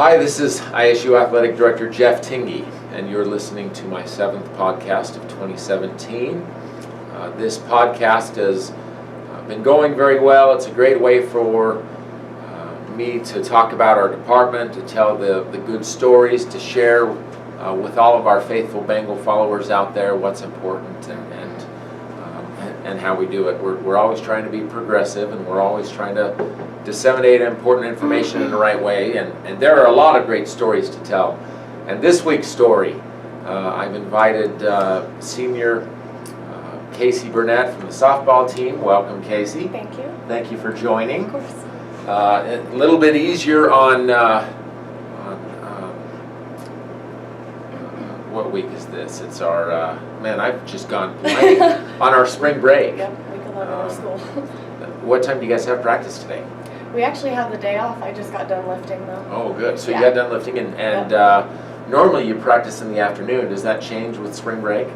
Hi, this is ISU Athletic Director Jeff Tingey, and you're listening to my 7th podcast of 2017. This podcast has been going very well. It's a great way for me to talk about our department, to tell the good stories, to share with all of our faithful Bengal followers out there what's important and how we do it. We're always trying to be progressive, and we're always trying to disseminate important information in the right way, and there are a lot of great stories to tell. And this week's story, I've invited senior Kacie Burnett from the softball team. Welcome, Kacie. Thank you. Thank you for joining. Of course. A little bit easier on what week is this? It's our, man, I've just gone blank on our spring break. Yep, week 11 of school. What time do you guys have practice today? We actually have the day off. I just got done lifting though. Oh, good. So Yeah. you got done lifting, and normally you practice in the afternoon. Does that change with spring break?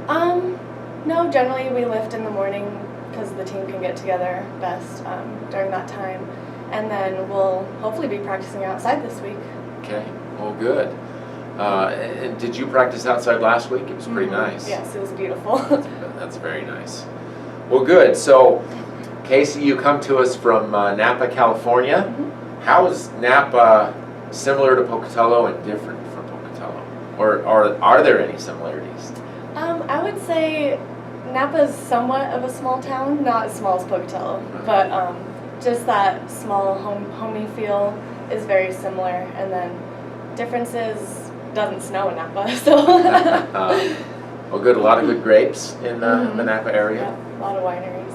No, generally we lift in the morning because the team can get together best during that time. And then we'll hopefully be practicing outside this week. Okay, well, good. And did you practice outside last week? It was pretty nice. Yes, it was beautiful. That's very nice. Well, good. So, Kacie, you come to us from Napa, California. Mm-hmm. How is Napa similar to Pocatello and different from Pocatello? Or are there any similarities? I would say Napa's somewhat of a small town, not as small as Pocatello, but just that small homey feel is very similar. And then differences, doesn't snow in Napa, so. Well, good. A lot of good grapes in the Napa area. Yeah, a lot of wineries.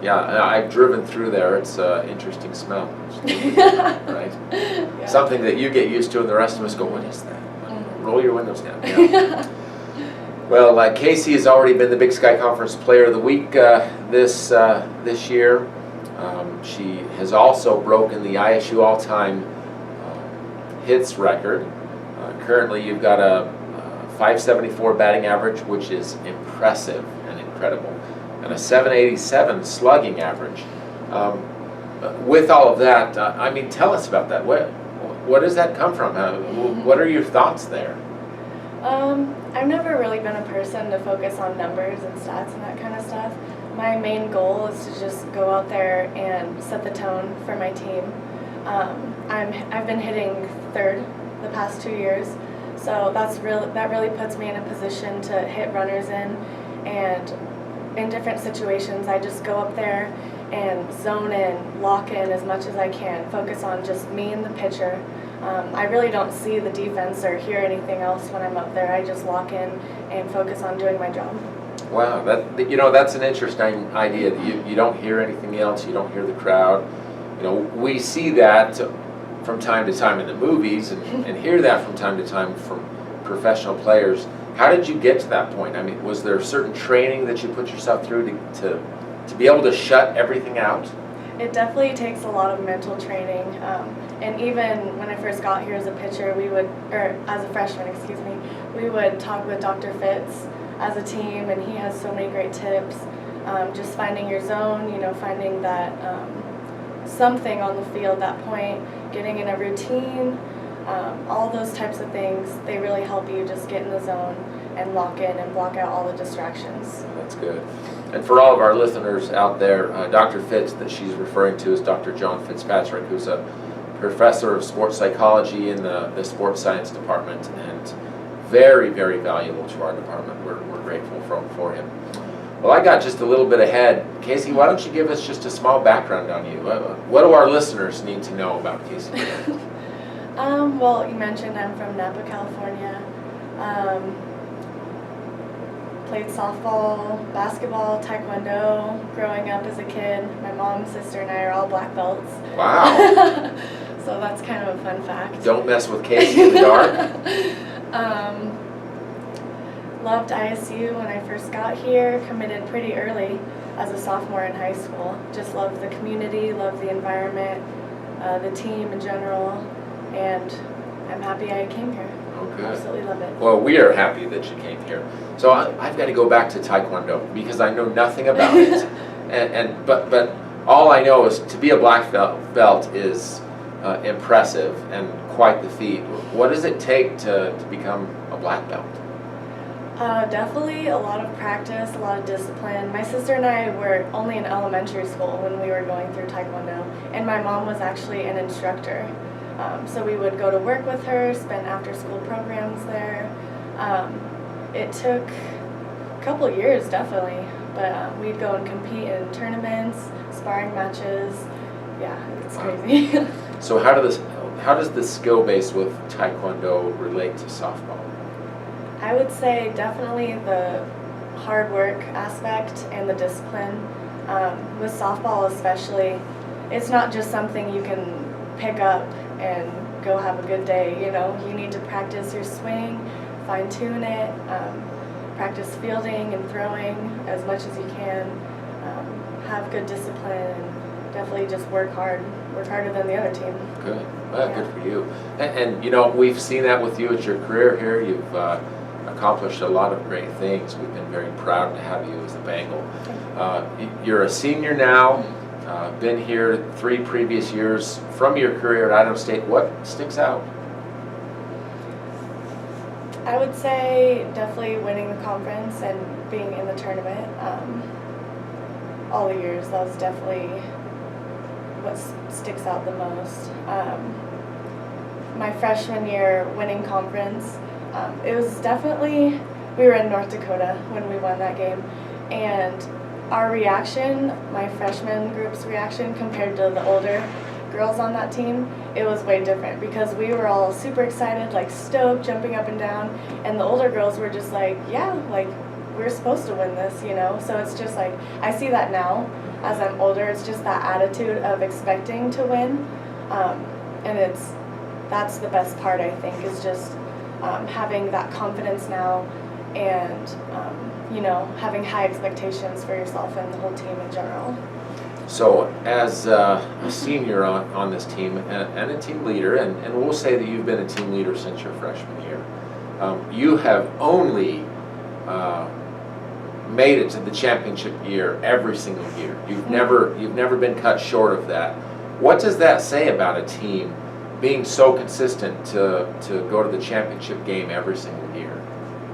Yeah, I've driven through there. It's an interesting smell, right? Yeah. Something that you get used to, and the rest of us go, "What is that?" Roll your windows down. Yeah. Well, Kacie has already been the Big Sky Conference Player of the Week this year. She has also broken the ISU all-time hits record. Currently, you've got a 574 batting average, which is impressive and incredible, and a 787 slugging average. With all of that, I mean, tell us about that. What does that come from? What are your thoughts there? I've never really been a person to focus on numbers and stats and that kind of stuff. My main goal is to just go out there and set the tone for my team. I've been hitting third the past 2 years, so that really puts me in a position to hit runners in, and in different situations I just go up there and zone in, lock in as much as I can, focus on just me and the pitcher. I really don't see the defense or hear anything else when I'm up there. I just lock in and focus on doing my job. Wow, that's an interesting idea. You don't hear anything else. You don't hear the crowd. We see that from time to time in the movies and hear that from time to time from professional players. How did you get to that point? I mean, was there certain training that you put yourself through to be able to shut everything out? It definitely takes a lot of mental training. And even when I first got here as a pitcher, as a freshman, we would talk with Dr. Fitz as a team, and he has so many great tips. Just finding your zone, finding that something on the field, that point, getting in a routine, all those types of things, they really help you just get in the zone and lock in and block out all the distractions. That's good. And for all of our listeners out there, Dr. Fitz that she's referring to is Dr. John Fitzpatrick, who's a professor of sports psychology in the sports science department, and very, very valuable to our department. We're grateful for him. Well, I got just a little bit ahead. Kacie, why don't you give us just a small background on you? What do our listeners need to know about Kacie Burnett? Well, you mentioned I'm from Napa, California. Played softball, basketball, taekwondo growing up as a kid. My mom, sister, and I are all black belts. Wow. So that's kind of a fun fact. Don't mess with Kacie in the dark. Loved ISU when I first got here, committed pretty early as a sophomore in high school. Just loved the community, loved the environment, the team in general, and I'm happy I came here. Oh, good. Absolutely love it. Well, we are happy that you came here. So I've got to go back to taekwondo because I know nothing about it, but all I know is to be a black belt is impressive and quite the feat. What does it take to become a black belt? Definitely a lot of practice, a lot of discipline. My sister and I were only in elementary school when we were going through Taekwondo, and my mom was actually an instructor. So we would go to work with her, spend after-school programs there. It took a couple years, definitely, but we'd go and compete in tournaments, sparring matches. Yeah, it's crazy. So how does the skill base with Taekwondo relate to softball? I would say definitely the hard work aspect and the discipline. With softball especially, it's not just something you can pick up and go have a good day. You know, you need to practice your swing, fine-tune it, practice fielding and throwing as much as you can, have good discipline, and definitely just work hard, work harder than the other team. Good. Well, yeah. Good for you. And you know, we've seen that with you at your career here. You've accomplished a lot of great things. We've been very proud to have you as a Bengal. You're a senior now, been here 3 previous years. From your career at Idaho State, what sticks out? I would say definitely winning the conference and being in the tournament. All the years, that was definitely what sticks out the most. My freshman year winning conference, it was definitely, we were in North Dakota when we won that game, and our reaction, my freshman group's reaction compared to the older girls on that team, it was way different because we were all super excited, like stoked, jumping up and down, and the older girls were just like, yeah, like we're supposed to win this, you know? So it's just like, I see that now as I'm older, it's just that attitude of expecting to win, and that's the best part, I think, is just having that confidence now and you know, having high expectations for yourself and the whole team in general. So as a senior on this team and a team leader, and we'll say that you've been a team leader since your freshman year, you have only made it to the championship year every single year. You've never been cut short of that. What does that say about a team being so consistent to go to the championship game every single year?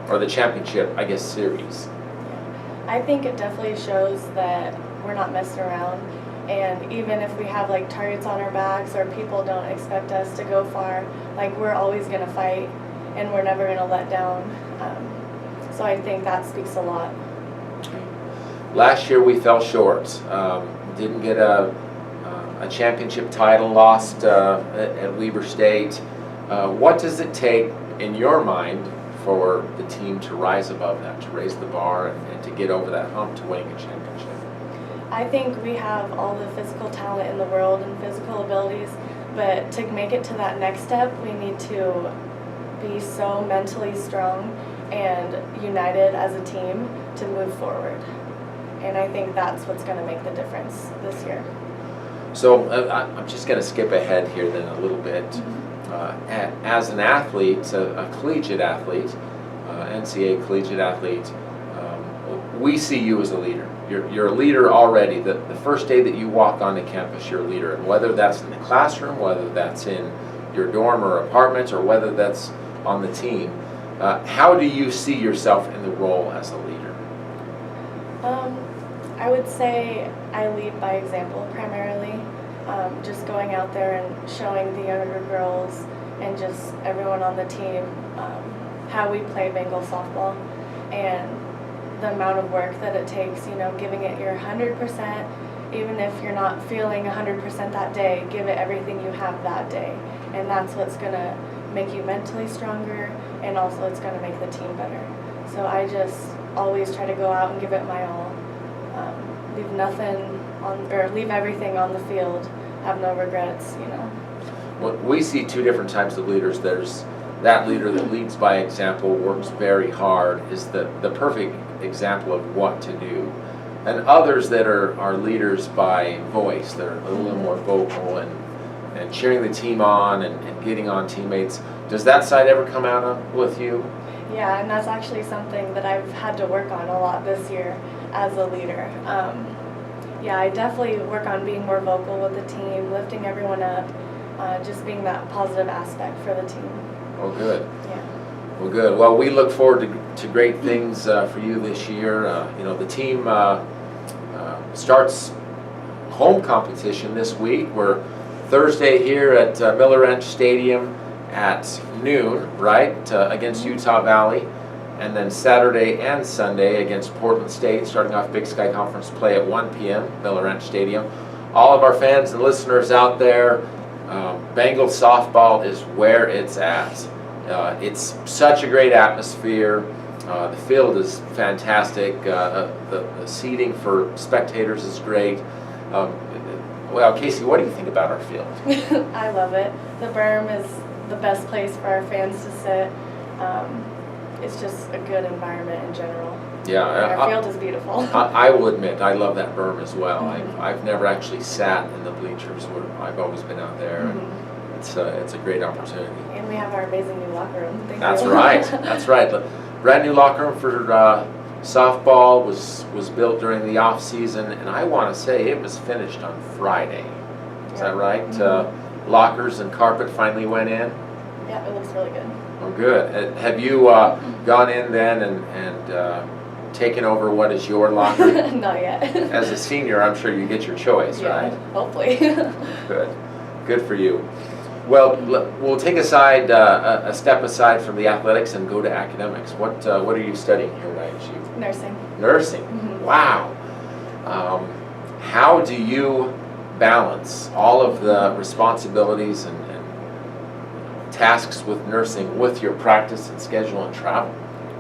Or the championship, I guess, series? I think it definitely shows that we're not messing around, and even if we have like targets on our backs or people don't expect us to go far, like we're always going to fight and we're never going to let down. So I think that speaks a lot. Last year we fell short, didn't get a championship title, lost at Weber State. What does it take in your mind for the team to rise above that, to raise the bar and to get over that hump to winning a championship? I think we have all the physical talent in the world and physical abilities, but to make it to that next step, we need to be so mentally strong and united as a team to move forward. And I think that's what's going to make the difference this year. So I'm just going to skip ahead here then a little bit. As an athlete, a collegiate athlete, NCAA collegiate athlete, we see you as a leader. You're a leader already. The first day that you walk onto campus, you're a leader. And whether that's in the classroom, whether that's in your dorm or apartment, or whether that's on the team, how do you see yourself in the role as a leader? I would say I lead by example primarily. Just going out there and showing the younger girls and just everyone on the team how we play Bengal softball and the amount of work that it takes, you know, giving it your 100%, even if you're not feeling 100% that day, give it everything you have that day. And that's what's going to make you mentally stronger, and also it's going to make the team better. So I just always try to go out and give it my all. Leave everything on the field, have no regrets, you know. Well, we see 2 different types of leaders. There's that leader that leads by example, works very hard, is the perfect example of what to do. And others that are leaders by voice, that are a little more vocal and cheering the team on and getting on teammates. Does that side ever come out with you? Yeah, and that's actually something that I've had to work on a lot this year as a leader. Yeah, I definitely work on being more vocal with the team, lifting everyone up, just being that positive aspect for the team. Oh, good. Yeah. Well, good. Well, we look forward to great things for you this year. The team starts home competition this week. We're Thursday here at Miller Wrench Stadium at noon, right, against Utah Valley. And then Saturday and Sunday against Portland State, starting off Big Sky Conference play at 1 p.m., Miller Wrench Stadium. All of our fans and listeners out there, Bengals softball is where it's at. It's such a great atmosphere. The field is fantastic. The seating for spectators is great. Well, Kacie, what do you think about our field? I love it. The berm is the best place for our fans to sit. It's just a good environment in general. Yeah, our field is beautiful. I will admit, I love that berm as well. I've never actually sat in the bleachers. I've always been out there. And it's a great opportunity. And we have our amazing new locker room. That's right. That's right. The brand new locker room for softball was built during the off season, and I want to say it was finished on Friday. Is that right? Lockers and carpet finally went in. Yeah, it looks really good. Oh, good. Have you gone in then and taken over what is your locker? Not yet. As a senior, I'm sure you get your choice, right? Hopefully. Good. Good for you. Well, we'll take a step aside from the athletics and go to academics. What are you studying here at ISU? Nursing. Nursing. Wow. How do you balance all of the responsibilities and tasks with nursing with your practice and schedule and travel?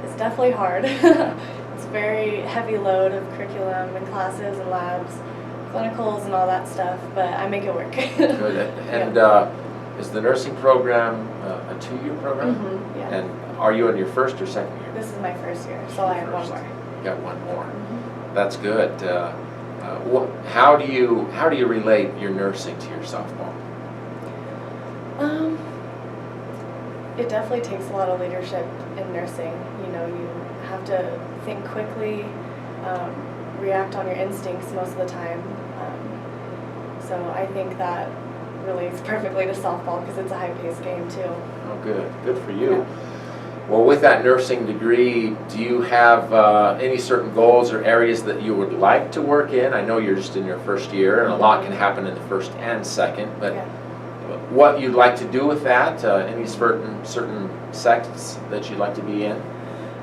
It's definitely hard. It's a very heavy load of curriculum and classes and labs, clinicals and all that stuff, but I make it work. Good. And is the nursing program a 2-year program? Yeah. And are you in your first or second year? This is my first year, so I have one more. You got one more. That's good. How do you relate your nursing to your softball? It definitely takes a lot of leadership in nursing. You have to think quickly, react on your instincts most of the time. So I think that relates perfectly to softball because it's a high-paced game too. Oh, good. Good for you. Yeah. Well, with that nursing degree, do you have any certain goals or areas that you would like to work in? I know you're just in your first year, and a lot can happen in the first and second, but what you'd like to do with that? Any certain sects that you'd like to be in?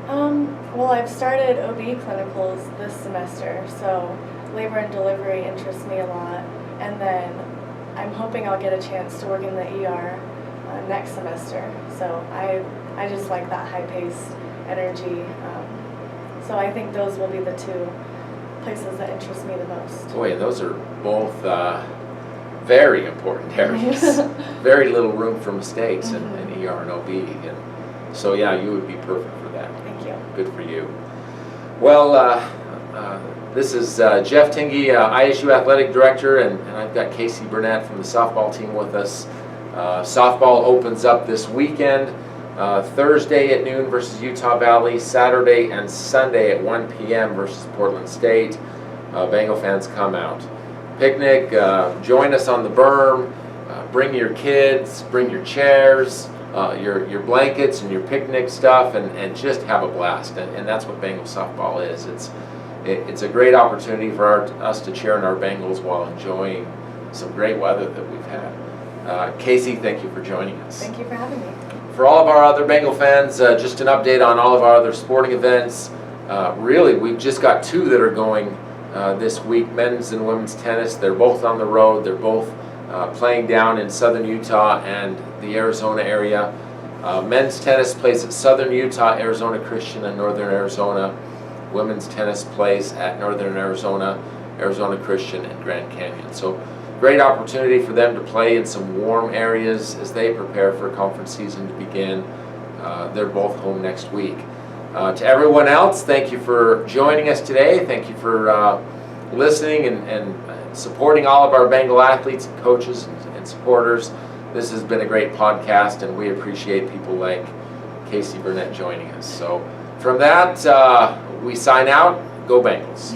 Well, I've started OB clinicals this semester, so labor and delivery interests me a lot, and then I'm hoping I'll get a chance to work in the ER next semester. So I just like that high-paced energy. So I think those will be the two places that interest me the most. Boy, those are both very important areas. Very little room for mistakes in ER and OB. And so yeah, you would be perfect for that. Thank you. Good for you. Well, this is Jeff Tingey, ISU Athletic Director, and I've got Kacie Burnett from the softball team with us. Softball opens up this weekend, Thursday at noon versus Utah Valley, Saturday and Sunday at 1 p.m. versus Portland State. Bengal fans, come out. Picnic, join us on the berm, bring your kids, bring your chairs, your blankets and your picnic stuff, and just have a blast. And that's what Bengal softball is. It's a great opportunity for us to cheer on our Bengals while enjoying some great weather that we've had. Kacie, thank you for joining us. Thank you for having me. For all of our other Bengal fans, just an update on all of our other sporting events. Really, we've just got 2 that are going this week, men's and women's tennis. They're both on the road. They're both playing down in southern Utah and the Arizona area. Men's tennis plays at Southern Utah, Arizona Christian, and Northern Arizona. Women's tennis plays at Northern Arizona, Arizona Christian, and Grand Canyon. So great opportunity for them to play in some warm areas as they prepare for conference season to begin. They're both home next week. To everyone else, thank you for joining us today. Thank you for listening and supporting all of our Bengal athletes and coaches and supporters. This has been a great podcast, and we appreciate people like Kacie Burnett joining us. So from that, we sign out. Go Bengals.